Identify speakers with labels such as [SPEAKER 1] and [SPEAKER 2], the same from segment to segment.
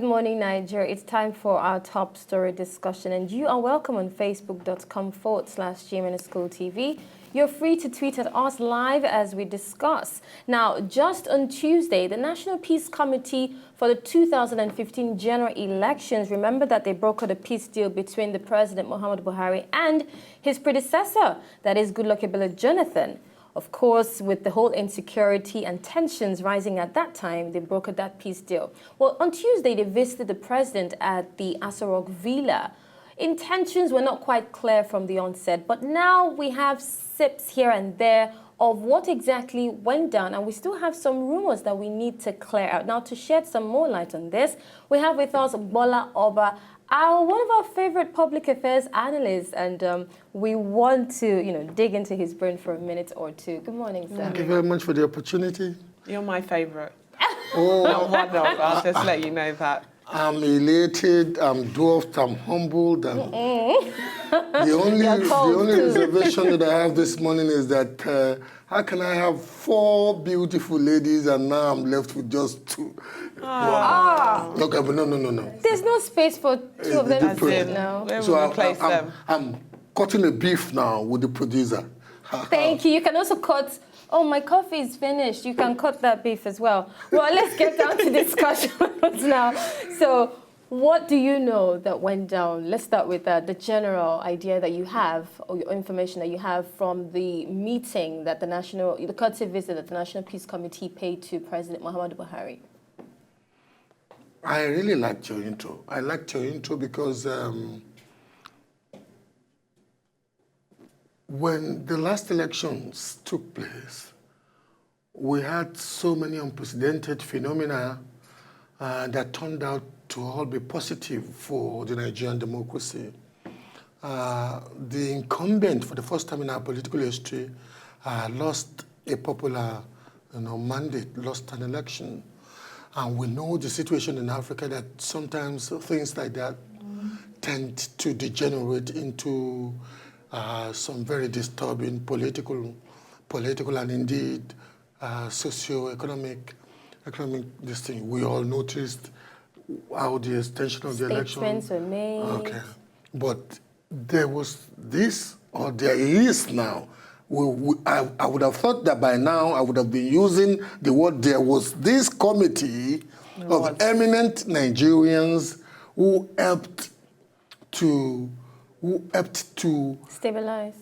[SPEAKER 1] Good morning, Nigeria. It's time for our top story discussion, and you are welcome on facebook.com/GMNS School TV. You're free to tweet at us live as we discuss. Now, just on Tuesday, the National Peace Committee for the 2015 general elections, remember that they brokered a peace deal between the President Muhammadu Buhari and his predecessor, that is Goodluck Ebele Jonathan. Of course, with the whole insecurity and tensions rising at that time, they brokered that peace deal. Well, on Tuesday, they visited the president at the Aso Rock Villa. Intentions were not quite clear from the onset, but now we have sips here and there of what exactly went down, and we still have some rumors that we need to clear out. Now, to shed some more light on this, we have with us Gbola Oba, one of our favorite public affairs analysts, and we want to, dig into his brain for a minute or two. Good morning, sir.
[SPEAKER 2] Thank you very much for the opportunity.
[SPEAKER 3] You're my favorite.
[SPEAKER 2] Oh,
[SPEAKER 3] Not one of, I'll just let you know that.
[SPEAKER 2] I'm elated, I'm dwarfed, I'm humbled. And the only reservation that I have this morning is that how can I have 4 beautiful ladies and now I'm left with just 2? Okay, but no.
[SPEAKER 1] There's no space for 2 of them to sit now.
[SPEAKER 2] So I'm cutting a beef now with the producer.
[SPEAKER 1] Thank you. You can also cut... Oh, my coffee is finished. You can cut that beef as well. Well, let's get down to discussions now. So what do you know that went down? Let's start with the general idea that you have, or your information that you have from the meeting that the courtesy visit that the National Peace Committee paid to President Muhammadu Buhari.
[SPEAKER 2] I really liked your intro. I liked your intro because when the last elections took place, we had so many unprecedented phenomena that turned out to all be positive for the Nigerian democracy. The incumbent, for the first time in our political history, lost a popular mandate, lost an election. And we know the situation in Africa that sometimes things like that tend to degenerate into some very disturbing political and indeed socio-economic this thing. We all noticed how the extension of the election.
[SPEAKER 1] Statements were made.
[SPEAKER 2] Okay, but there was this, or there is now. I would have thought that by now I would have been using the word there was this committee of eminent Nigerians who helped to stabilize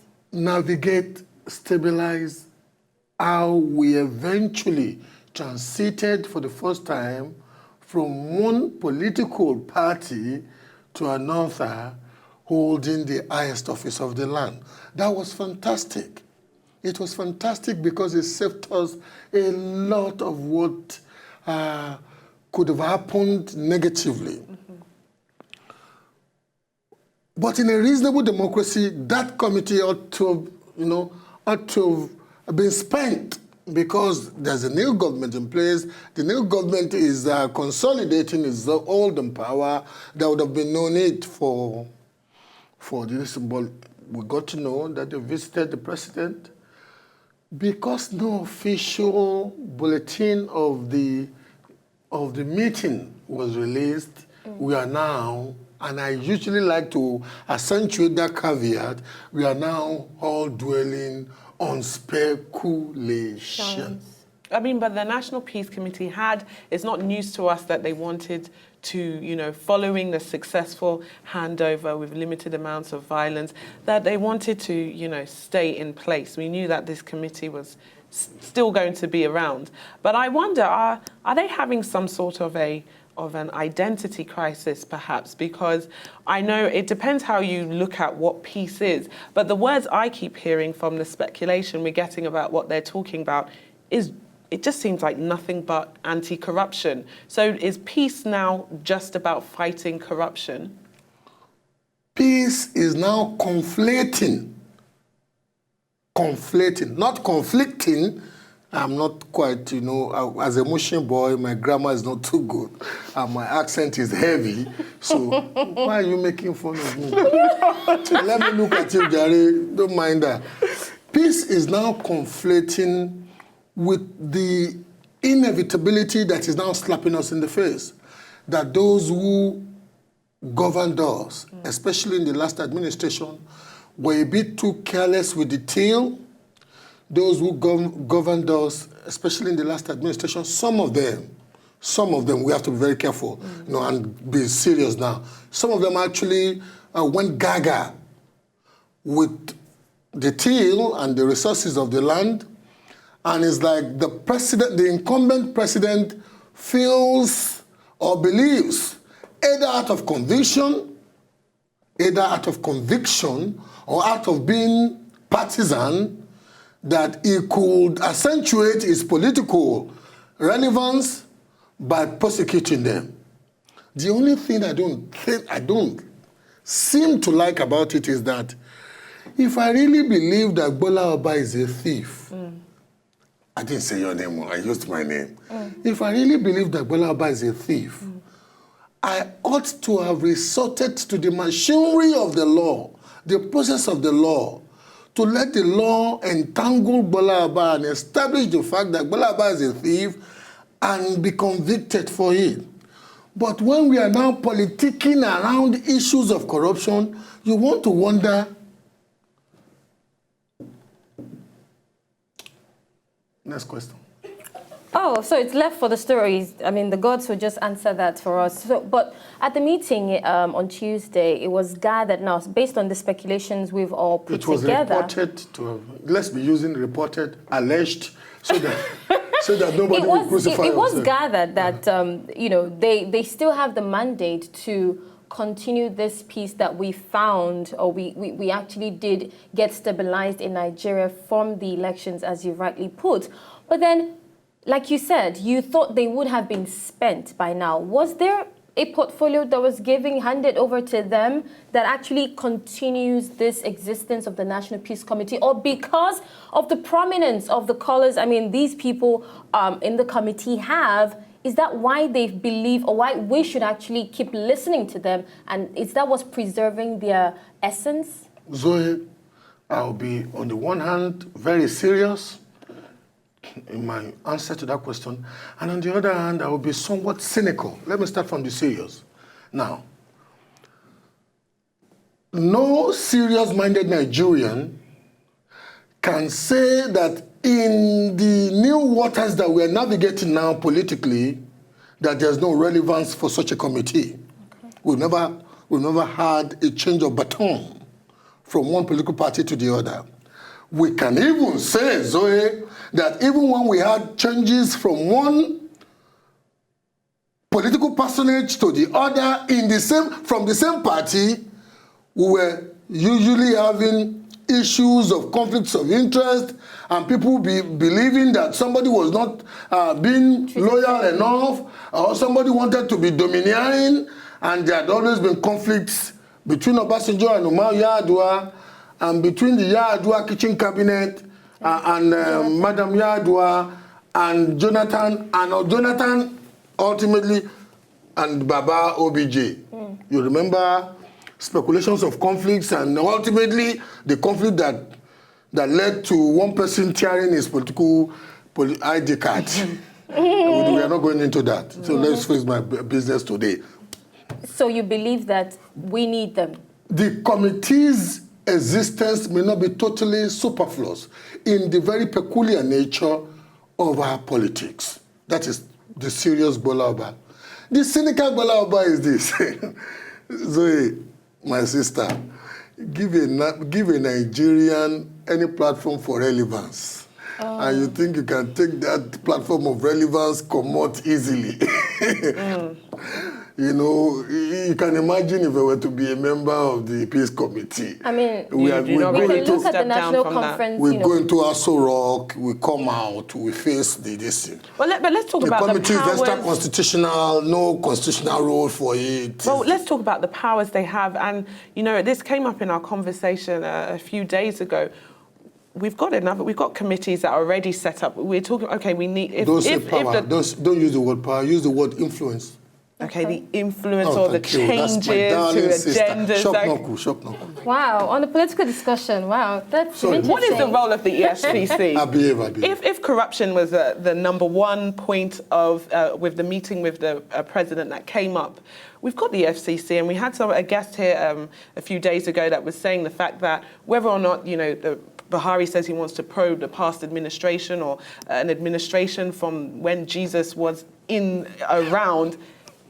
[SPEAKER 2] how we eventually transited for the first time from one political party to another holding the highest office of the land. That was fantastic. It was fantastic because it saved us a lot of what could have happened negatively. But in a reasonable democracy, that committee ought to have been spent because there's a new government in place. The new government is consolidating its old power. There would have been no need for this. But we got to know that they visited the president because no official bulletin of the meeting was released. We are now, and I usually like to accentuate that caveat, we are now all dwelling on speculation.
[SPEAKER 3] I mean, but the National Peace Committee it's not news to us that they wanted to, following the successful handover with limited amounts of violence, that they wanted to, stay in place. We knew that this committee was still going to be around. But I wonder, are they having some sort of an identity crisis, perhaps? Because I know it depends how you look at what peace is, but the words I keep hearing from the speculation we're getting about what they're talking about it just seems like nothing but anti-corruption. So is peace now just about fighting corruption?
[SPEAKER 2] Peace is now conflating, not conflicting. I'm not quite, as a Muslim boy, my grammar is not too good. And my accent is heavy. So why are you making fun of me? Let me look at you, Jerry. Don't mind that. Peace is now conflating with the inevitability that is now slapping us in the face. that those who governed us, especially in the last administration, were a bit too careless with the tail. Those who governed us, especially in the last administration, some of them, we have to be very careful, and be serious now. Some of them actually went gaga with the tail and the resources of the land, and it's like the incumbent president feels or believes, either out of conviction, or out of being partisan, that he could accentuate his political relevance by persecuting them. The only thing I don't seem to like about it is that if I really believe that Gbola Oba is a thief, I didn't say your name, I used my name. If I really believe that Gbola Oba is a thief, I ought to have resorted to the machinery of the law, the process of the law, to let the law entangle Gbola Oba and establish the fact that Gbola Oba is a thief and be convicted for it. But when we are now politicking around issues of corruption, you want to wonder, next question.
[SPEAKER 1] Oh, so it's left for the stories. I mean, the gods will just answer that for us. So, but at the meeting on Tuesday, it was gathered now, based on the speculations we've all put together.
[SPEAKER 2] It was reported to, let's be using reported, alleged, so that nobody will crucify us.
[SPEAKER 1] It was gathered that, they still have the mandate to continue this peace that we found, or we actually did get stabilized in Nigeria from the elections, as you rightly put. But then, like you said, you thought they would have been spent by now. Was there a portfolio that was handed over to them that actually continues this existence of the National Peace Committee? Or because of the prominence of the callers, I mean, these people in the committee is that why they believe, or why we should actually keep listening to them? And is that what's preserving their essence?
[SPEAKER 2] Zoe, I'll be, on the one hand, very serious in my answer to that question, and on the other hand, I will be somewhat cynical. Let me start from the serious. Now, no serious-minded Nigerian can say that in the new waters that we are navigating now politically, that there's no relevance for such a committee. Okay. We've never had a change of baton from one political party to the other. We can even say, Zoe, that even when we had changes from one political personage to the other from the same party, we were usually having issues of conflicts of interest and people believing that somebody was not being loyal enough, or somebody wanted to be domineering, and there had always been conflicts between Obasanjo and Umar Yar'Adua, and between the Yar'Adua kitchen cabinet and Madam Yar'Adua and Jonathan ultimately and Baba OBJ. You remember speculations of conflicts, and ultimately the conflict that led to one person tearing his political ID card. We are not going into that. So let's face my business today.
[SPEAKER 1] So you believe that we need them?
[SPEAKER 2] The committee's existence may not be totally superfluous in the very peculiar nature of our politics. That is the serious Gbola Oba. The cynical Gbola Oba is this. Zoe, my sister, give a Nigerian any platform for relevance. And you think you can take that platform of relevance, Committe easily. You know, you can imagine if I were to be a member of the Peace Committee.
[SPEAKER 1] I mean,
[SPEAKER 2] we
[SPEAKER 1] can look at the national conference.
[SPEAKER 2] We go into Aso Rock, we come out, we face this thing.
[SPEAKER 3] But let's talk about the powers. The committee is extra-constitutional,
[SPEAKER 2] no constitutional role for it.
[SPEAKER 3] Well, let's talk about the powers they have. And, you know, this came up in our conversation a few days ago. We've got committees that are already set up. We're talking, okay, we need...
[SPEAKER 2] Don't say power. Don't use the word power, use the word influence.
[SPEAKER 3] Okay, the influence or the
[SPEAKER 2] thank you. That's my
[SPEAKER 3] changes
[SPEAKER 2] darling
[SPEAKER 3] to
[SPEAKER 2] sister.
[SPEAKER 3] agendas.
[SPEAKER 2] Shock no.
[SPEAKER 1] Wow, on the political discussion, wow, that's
[SPEAKER 2] Sorry.
[SPEAKER 1] interesting.
[SPEAKER 3] What is the role of the EFCC?
[SPEAKER 2] I behave.
[SPEAKER 3] If corruption was the number one point of with the meeting with the president that came up, we've got the FCC, and we had a guest here a few days ago that was saying the fact that whether or not Buhari says he wants to probe the past administration or an administration from when Jesus was around.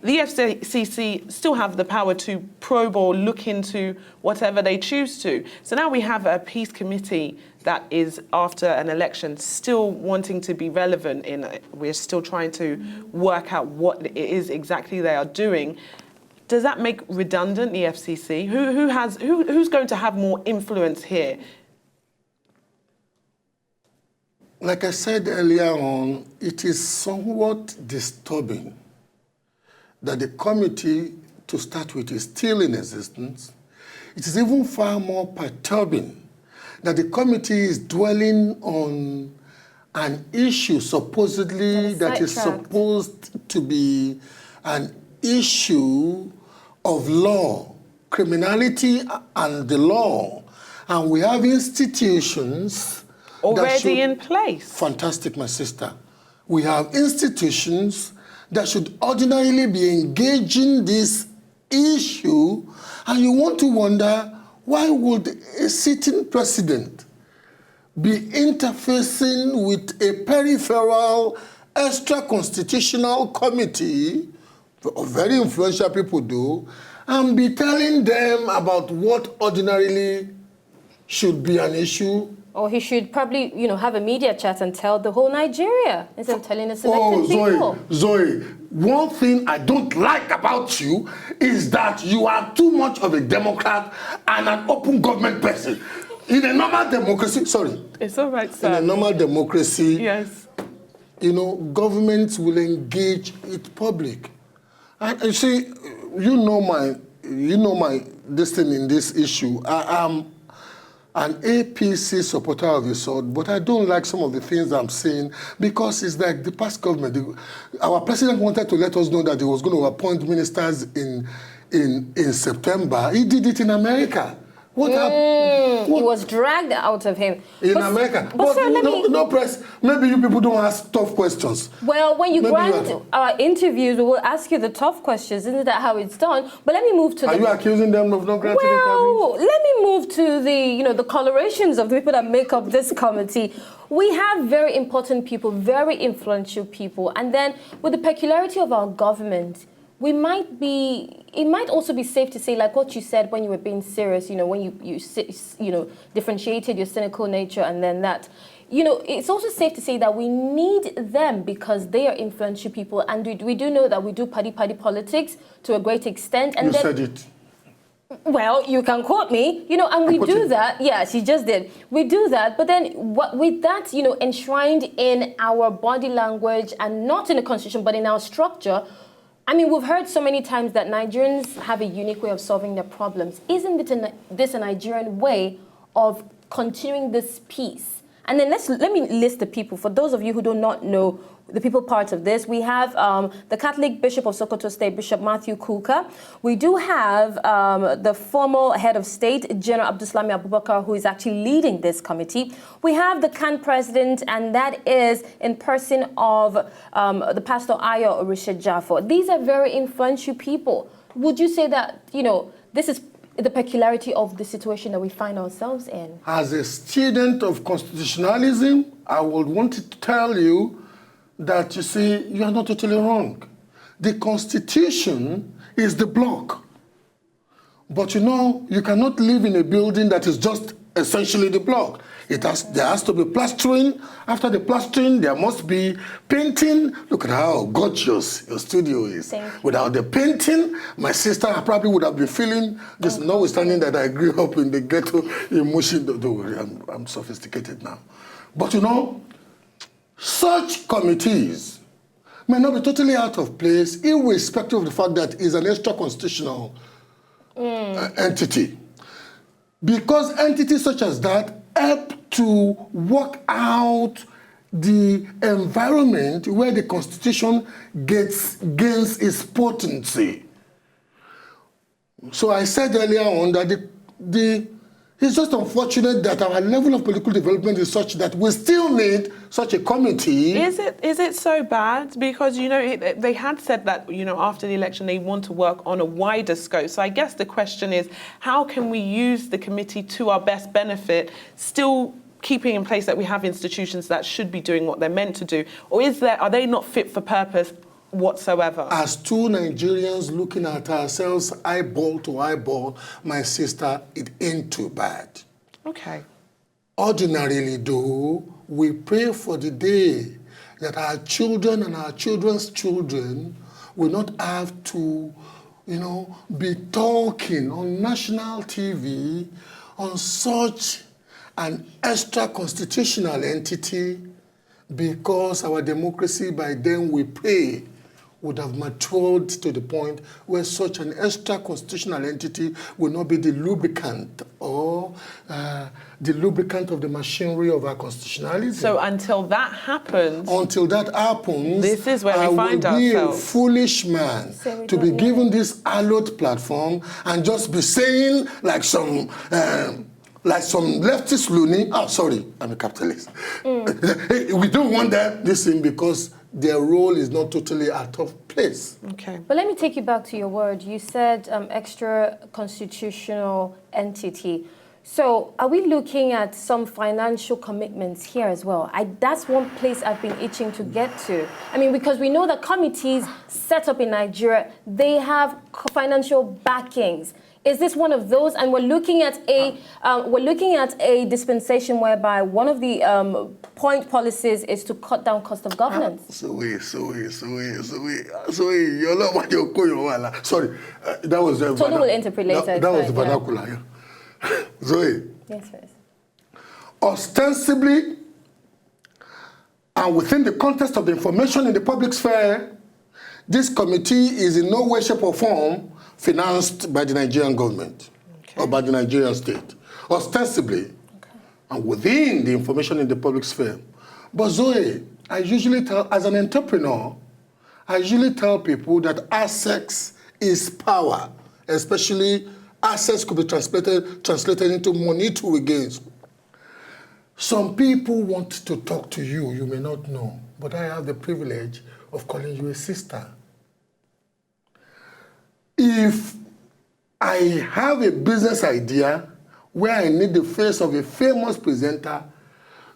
[SPEAKER 3] The FCC still have the power to probe or look into whatever they choose to. So now we have a peace committee that is, after an election, still wanting to be relevant we're still trying to work out what it is exactly they are doing. Does that make redundant the FCC? Who's going to have more influence here?
[SPEAKER 2] Like I said earlier on, it is somewhat disturbing that the committee, to start with, is still in existence. It is even far more perturbing that the committee is dwelling on an issue supposedly that is supposed to be an issue of law, criminality and the law. And we have institutions
[SPEAKER 3] already in place.
[SPEAKER 2] Fantastic, my sister. We have institutions that should ordinarily be engaging this issue, and you want to wonder, why would a sitting president be interfacing with a peripheral extra-constitutional committee, very influential people do, and be telling them about what ordinarily should be an issue?
[SPEAKER 1] Or he should probably, have a media chat and tell the whole Nigeria instead of telling the selected people.
[SPEAKER 2] Zoe, one thing I don't like about you is that you are too much of a Democrat and an open government person. In a normal democracy,
[SPEAKER 3] It's all right, sir.
[SPEAKER 2] In a normal democracy,
[SPEAKER 3] yes,
[SPEAKER 2] governments will engage with public. And you see, you know my this thing in this issue. I am an APC supporter of the sort, but I don't like some of the things I'm saying because it's like the past government. Our president wanted to let us know that he was going to appoint ministers in September. He did it in America. What happened?
[SPEAKER 1] He was dragged out of him.
[SPEAKER 2] In America. But sir, no press. Maybe you people don't ask tough questions.
[SPEAKER 1] Well, when you grant our interviews, we will ask you the tough questions. Isn't that how it's done? But let me move to
[SPEAKER 2] Are you accusing them of not granting interviews?
[SPEAKER 1] Let me move to the colorations of the people that make up this committee. We have very important people, very influential people. And then with the peculiarity of our government, it might also be safe to say, like what you said when you were being serious, when you differentiated your cynical nature and then that, it's also safe to say that we need them because they are influential people. And we do know that we do party politics to a great extent. And
[SPEAKER 2] you said it.
[SPEAKER 1] Well, you can quote me, and we do that. Yeah, she just did. We do that. But then with that, enshrined in our body language and not in the constitution, but in our structure, we've heard so many times that Nigerians have a unique way of solving their problems. Isn't this a Nigerian way of continuing this peace? And then let me list the people. For those of you who do not know the people part of this, we have the Catholic Bishop of Sokoto State, Bishop Matthew Kuka. We do have the former head of state, General Abdulsalami Abubakar, who is actually leading this committee. We have the CAN president, and that is in person of the Pastor Ayo Orisha Jafo. These are very influential people. Would you say that, this is the peculiarity of the situation that we find ourselves in?
[SPEAKER 2] As a student of constitutionalism, I would want to tell you that, you see, you are not totally wrong. The Constitution is the block. But you cannot live in a building that is just essentially the block. There has to be plastering. After the plastering, there must be painting. Look at how gorgeous your studio is. Without the painting, my sister probably would have been feeling this, notwithstanding that I grew up in the ghetto in Mushi. Don't worry, I'm sophisticated now. But such committees may not be totally out of place, irrespective of the fact that it's an extra-constitutional entity. Because entities such as that help to work out the environment where the Constitution gains its potency. So I said earlier on that it's just unfortunate that our level of political development is such that we still need such a committee.
[SPEAKER 3] Is it so bad? Because, they had said that, after the election, they want to work on a wider scope. So I guess the question is, how can we use the committee to our best benefit, still keeping in place that we have institutions that should be doing what they're meant to do? Or are they not fit for purpose whatsoever?
[SPEAKER 2] As two Nigerians looking at ourselves eyeball to eyeball, my sister, it ain't too bad.
[SPEAKER 3] Okay.
[SPEAKER 2] Ordinarily, though, we pray for the day that our children and our children's children will not have to, be talking on national TV on such an extra-constitutional entity, because our democracy by then, we pray, would have matured to the point where such an extra-constitutional entity will not be the lubricant or the lubricant of the machinery of our constitutionality.
[SPEAKER 3] So until that happens...
[SPEAKER 2] This
[SPEAKER 3] is where we find ourselves.
[SPEAKER 2] I will be a foolish man to be given this hallowed platform and just be saying like some leftist loony, sorry, I'm a capitalist. We don't want this thing because their role is not totally out of place.
[SPEAKER 3] Okay.
[SPEAKER 1] But let me take you back to your word. You said extra constitutional entity. So are we looking at some financial commitments here as well? That's one place I've been itching to get to. I mean, because we know that committees set up in Nigeria, they have financial backings. Is this one of those? And we're looking at a dispensation whereby one of the point policies is to cut down cost of governance.
[SPEAKER 2] Sorry, you're not what you're going. Sorry, that was
[SPEAKER 1] Tony will interpret later.
[SPEAKER 2] That was the vernacular. Yeah. Zoe.
[SPEAKER 1] Yes, yes.
[SPEAKER 2] Ostensibly, and within the context of the information in the public sphere, this committee is in no way, shape, or form financed by the Nigerian government or by the Nigerian state, ostensibly, and within the information in the public sphere. But Zoe, I usually tell, as an entrepreneur, I usually tell people that assets is power, especially assets could be translated into monetary gains. Some people want to talk to you, you may not know, but I have the privilege of calling you a sister. If I have a business idea where I need the face of a famous presenter,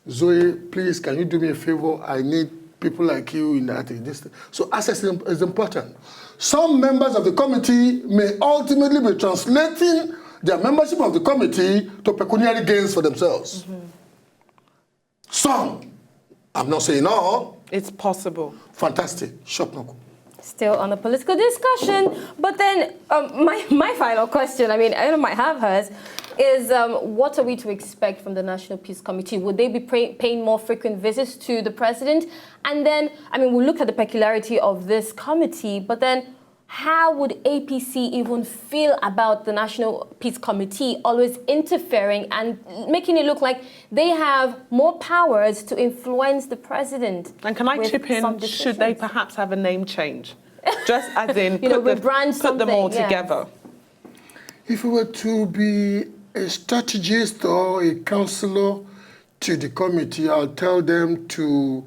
[SPEAKER 2] Zoe, please, can you do me a favor? I need people like you in that. So access is important. Some members of the committee may ultimately be translating their membership of the committee to pecuniary gains for themselves. Some, I'm not saying all.
[SPEAKER 3] It's possible.
[SPEAKER 2] Fantastic. Shop knuckle.
[SPEAKER 1] Still on the political discussion, but then my final question, I mean, I might have hers, is what are we to expect from the National Peace Committee? Would they be paying more frequent visits to the president? And then, I mean, we'll look at the peculiarity of this committee, but then how would APC even feel about the National Peace Committee always interfering and making it look like they have more powers to influence the president?
[SPEAKER 3] And can I chip in, should they perhaps have a name change? Just as in, put them all together.
[SPEAKER 2] If we were to be a strategist or a counselor to the committee, I'll tell them to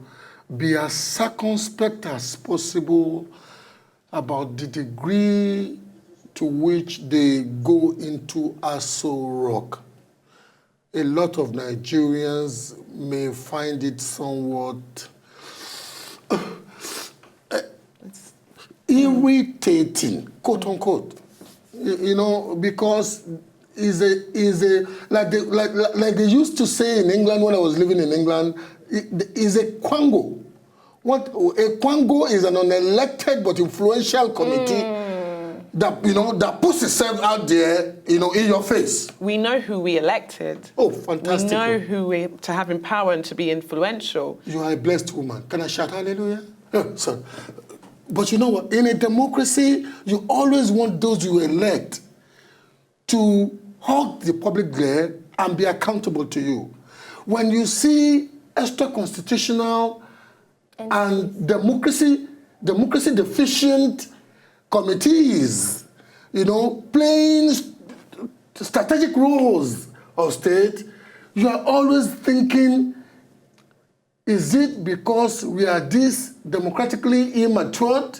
[SPEAKER 2] be as circumspect as possible about the degree to which they go into Aso Rock. A lot of Nigerians may find it somewhat irritating, quote unquote, because like they used to say in England when I was living in England, is a quango. What a quango is an unelected but influential committee that puts itself out there, in your face.
[SPEAKER 3] We know who we elected.
[SPEAKER 2] Oh, fantastic!
[SPEAKER 3] We know who to have in power and to be influential.
[SPEAKER 2] You are a blessed woman. Can I shout hallelujah? Sorry. But you know what? In a democracy, you always want those you elect to hug the public glare and be accountable to you. When you see extra constitutional and democracy deficient committees, playing strategic roles of state, you are always thinking, is it because we are this democratically immature?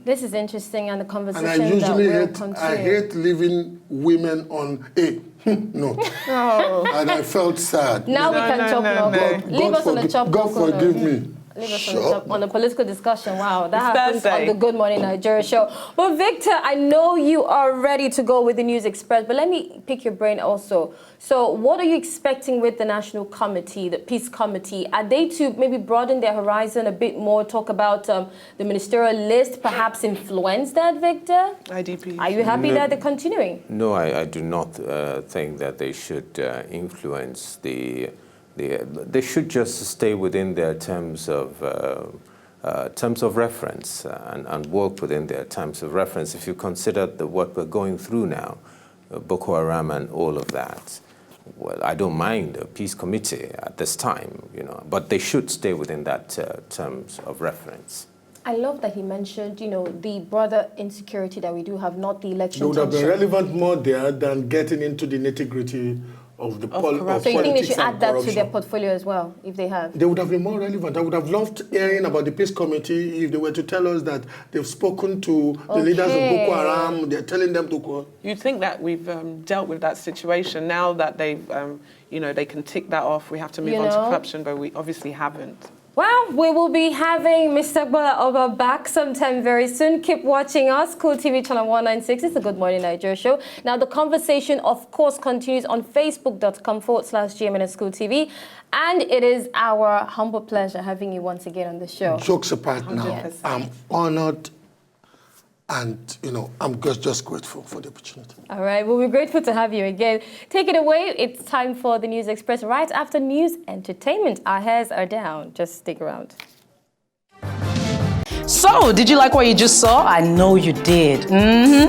[SPEAKER 1] This is interesting, and the conversation
[SPEAKER 2] And I usually
[SPEAKER 1] I
[SPEAKER 2] hate leaving women on a note. And I felt sad.
[SPEAKER 1] Now we can chop no. Leave us on the chop.
[SPEAKER 2] God forgive me.
[SPEAKER 1] Leave us on a political discussion. Wow, that
[SPEAKER 3] It's
[SPEAKER 1] happens
[SPEAKER 3] Thursday.
[SPEAKER 1] on the Good Morning Nigeria show. Well, Victor, I know you are ready to go with the News Express, but let me pick your brain also. So what are you expecting with the National Committee, the Peace Committee? Are they to maybe broaden their horizon a bit more, talk about the ministerial list, perhaps influence that, Victor?
[SPEAKER 3] IDP.
[SPEAKER 1] Are you happy that they're continuing?
[SPEAKER 4] No, I do not think that they should influence they should just stay within their terms of reference and work within their terms of reference. If you consider what we're going through now, Boko Haram and all of that, well, I don't mind a peace committee at this time, but they should stay within that terms of reference.
[SPEAKER 1] I love that he mentioned, the broader insecurity that we do have, not the election
[SPEAKER 2] It would have been
[SPEAKER 1] tension.
[SPEAKER 2] relevant more there than getting into the nitty-gritty of the
[SPEAKER 3] corruption.
[SPEAKER 1] So you think they
[SPEAKER 2] politics
[SPEAKER 1] should
[SPEAKER 2] and
[SPEAKER 1] add that to
[SPEAKER 2] corruption.
[SPEAKER 1] their portfolio as well, if they have?
[SPEAKER 2] They would have been more relevant. I would have loved hearing about the Peace Committee if they were to tell us that they've spoken to the leaders of Boko Haram. They're telling them to go.
[SPEAKER 3] You'd think that we've dealt with that situation. Now that they've, they can tick that off, we have to move on to corruption, but we obviously haven't.
[SPEAKER 1] Well, we will be having Mr. Gbola Oba back sometime very soon. Keep watching us. Cool TV channel 196. It's the Good Morning Nigeria show. Now, the conversation, of course, continues on facebook.com/GMNS Cool TV. And it is our humble pleasure having you once again on the show.
[SPEAKER 2] Jokes apart now,
[SPEAKER 3] 100%.
[SPEAKER 2] I'm honored and, I'm just grateful for the opportunity.
[SPEAKER 1] All right. Well, we're grateful to have you again. Take it away. It's time for the News Express right after news entertainment. Our hairs are down. Just stick around.
[SPEAKER 5] So, did you like what you just saw? I know you did.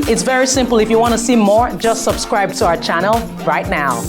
[SPEAKER 5] It's very simple. If you want to see more, just subscribe to our channel right now.